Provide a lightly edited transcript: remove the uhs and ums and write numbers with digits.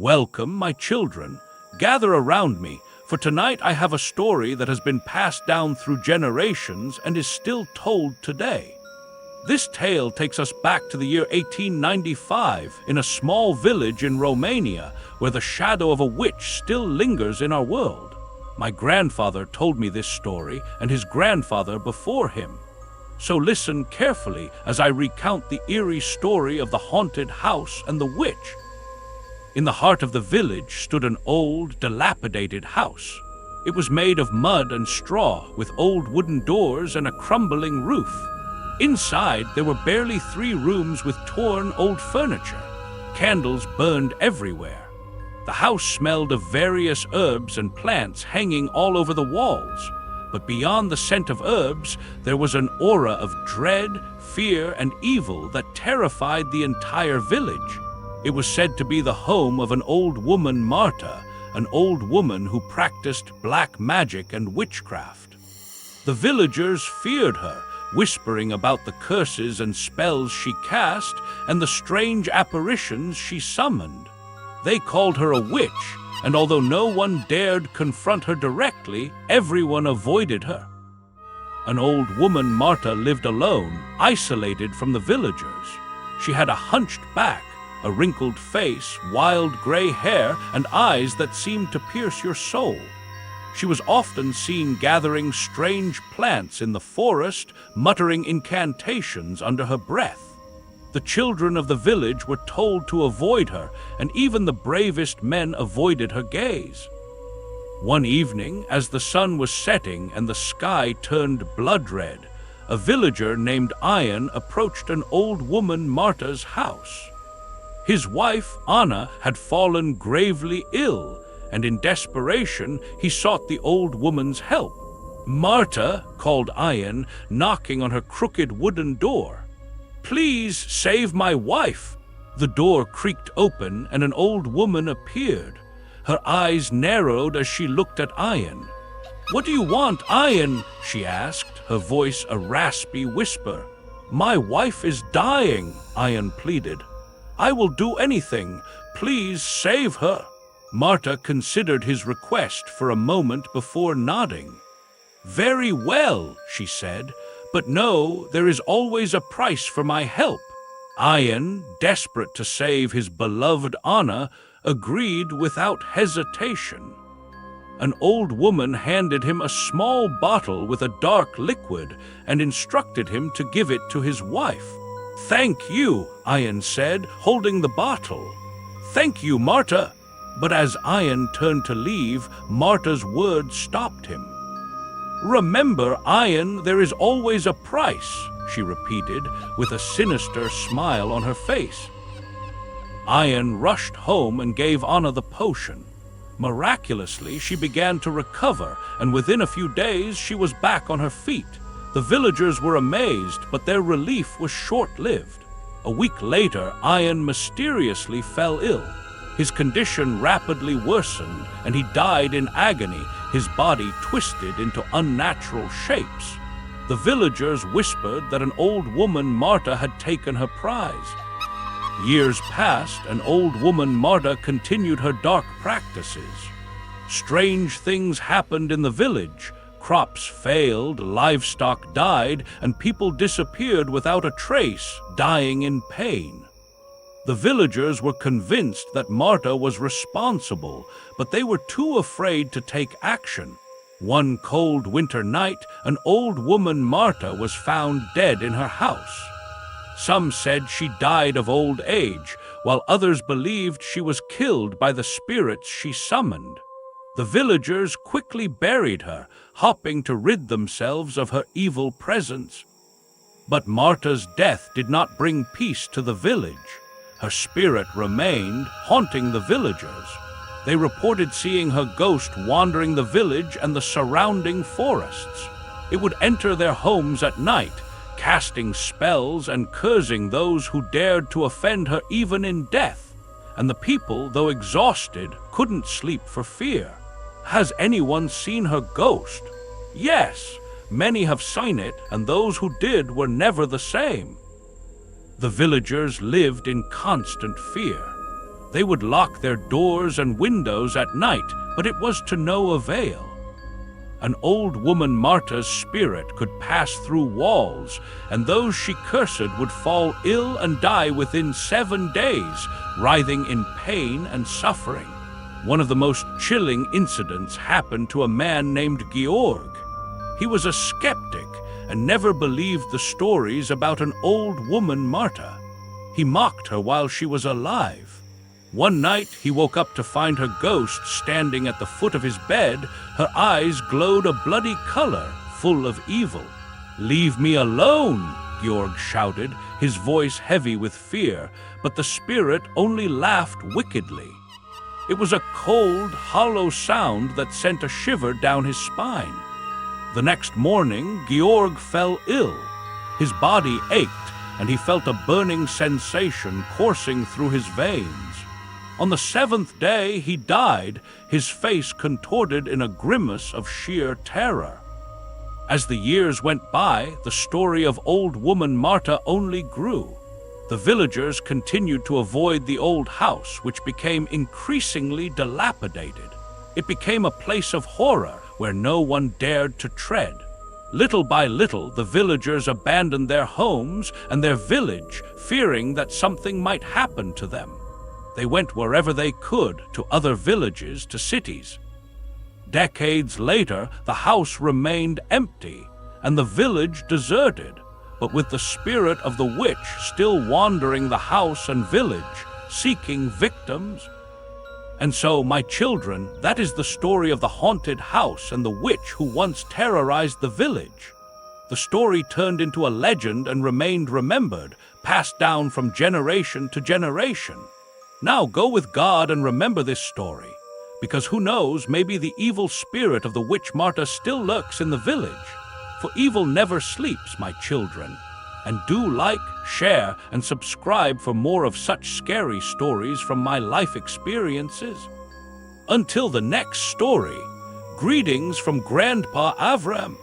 Welcome, my children. Gather around me, for tonight I have a story that has been passed down through generations and is still told today. This tale takes us back to the year 1895 in a small village in Romania where the shadow of a witch still lingers in our world. My grandfather told me this story and his grandfather before him. So listen carefully as I recount the eerie story of the haunted house and the witch. In the heart of the village stood an old, dilapidated house. It was made of mud and straw, with old wooden doors and a crumbling roof. Inside, there were barely 3 rooms with torn old furniture. Candles burned everywhere. The house smelled of various herbs and plants hanging all over the walls. But beyond the scent of herbs, there was an aura of dread, fear, and evil that terrified the entire village. It was said to be the home of an old woman, Marta, an old woman who practiced black magic and witchcraft. The villagers feared her, whispering about the curses and spells she cast and the strange apparitions she summoned. They called her a witch, and although no one dared confront her directly, everyone avoided her. An old woman, Marta, lived alone, isolated from the villagers. She had a hunched back, a wrinkled face, wild gray hair, and eyes that seemed to pierce your soul. She was often seen gathering strange plants in the forest, muttering incantations under her breath. The children of the village were told to avoid her, and even the bravest men avoided her gaze. One evening, as the sun was setting and the sky turned blood red, a villager named Ian approached an old woman, Marta's house. His wife, Anna, had fallen gravely ill, and in desperation, he sought the old woman's help. "Marta," called Ian, knocking on her crooked wooden door. "Please save my wife." The door creaked open, and an old woman appeared. Her eyes narrowed as she looked at Ian. "What do you want, Ian?" she asked, her voice a raspy whisper. "My wife is dying," Ian pleaded. "I will do anything. Please save her." Marta considered his request for a moment before nodding. "Very well," she said, "but know there is always a price for my help." Ian, desperate to save his beloved Anna, agreed without hesitation. An old woman handed him a small bottle with a dark liquid and instructed him to give it to his wife. "Thank you," Ian said, holding the bottle. "Thank you, Marta." But as Ian turned to leave, Marta's words stopped him. "Remember, Ian, there is always a price," she repeated, with a sinister smile on her face. Ian rushed home and gave Anna the potion. Miraculously, she began to recover, and within a few days she was back on her feet. The villagers were amazed, but their relief was short-lived. A week later, Ian mysteriously fell ill. His condition rapidly worsened, and he died in agony, his body twisted into unnatural shapes. The villagers whispered that an old woman, Marta, had taken her prize. Years passed, and old woman Marta continued her dark practices. Strange things happened in the village. Crops failed, livestock died, and people disappeared without a trace, dying in pain. The villagers were convinced that Marta was responsible, but they were too afraid to take action. One cold winter night, an old woman, Marta, was found dead in her house. Some said she died of old age, while others believed she was killed by the spirits she summoned. The villagers quickly buried her, hoping to rid themselves of her evil presence. But Marta's death did not bring peace to the village. Her spirit remained, haunting the villagers. They reported seeing her ghost wandering the village and the surrounding forests. It would enter their homes at night, casting spells and cursing those who dared to offend her even in death. And the people, though exhausted, couldn't sleep for fear. Has anyone seen her ghost? Yes, many have seen it, and those who did were never the same. The villagers lived in constant fear. They would lock their doors and windows at night, but it was to no avail. An old woman Marta's spirit could pass through walls, and those she cursed would fall ill and die within 7 days, writhing in pain and suffering. One of the most chilling incidents happened to a man named Georg. He was a skeptic and never believed the stories about an old woman Marta. He mocked her while she was alive. One night he woke up to find her ghost standing at the foot of his bed. Her eyes glowed a bloody color, full of evil. "Leave me alone," Georg shouted, his voice heavy with fear, but the spirit only laughed wickedly. It was a cold, hollow sound that sent a shiver down his spine. The next morning, Georg fell ill. His body ached, and he felt a burning sensation coursing through his veins. On the 7th day, he died, his face contorted in a grimace of sheer terror. As the years went by, the story of old woman Marta only grew. The villagers continued to avoid the old house, which became increasingly dilapidated. It became a place of horror where no one dared to tread. Little by little, the villagers abandoned their homes and their village, fearing that something might happen to them. They went wherever they could, to other villages, to cities. Decades later, the house remained empty and the village deserted, but with the spirit of the witch still wandering the house and village, seeking victims. And so, my children, that is the story of the haunted house and the witch who once terrorized the village. The story turned into a legend and remained remembered, passed down from generation to generation. Now go with God and remember this story, because who knows, maybe the evil spirit of the witch Marta still lurks in the village. For evil never sleeps, my children. And do like, share, and subscribe for more of such scary stories from my life experiences. Until the next story, greetings from Grandpa Avram.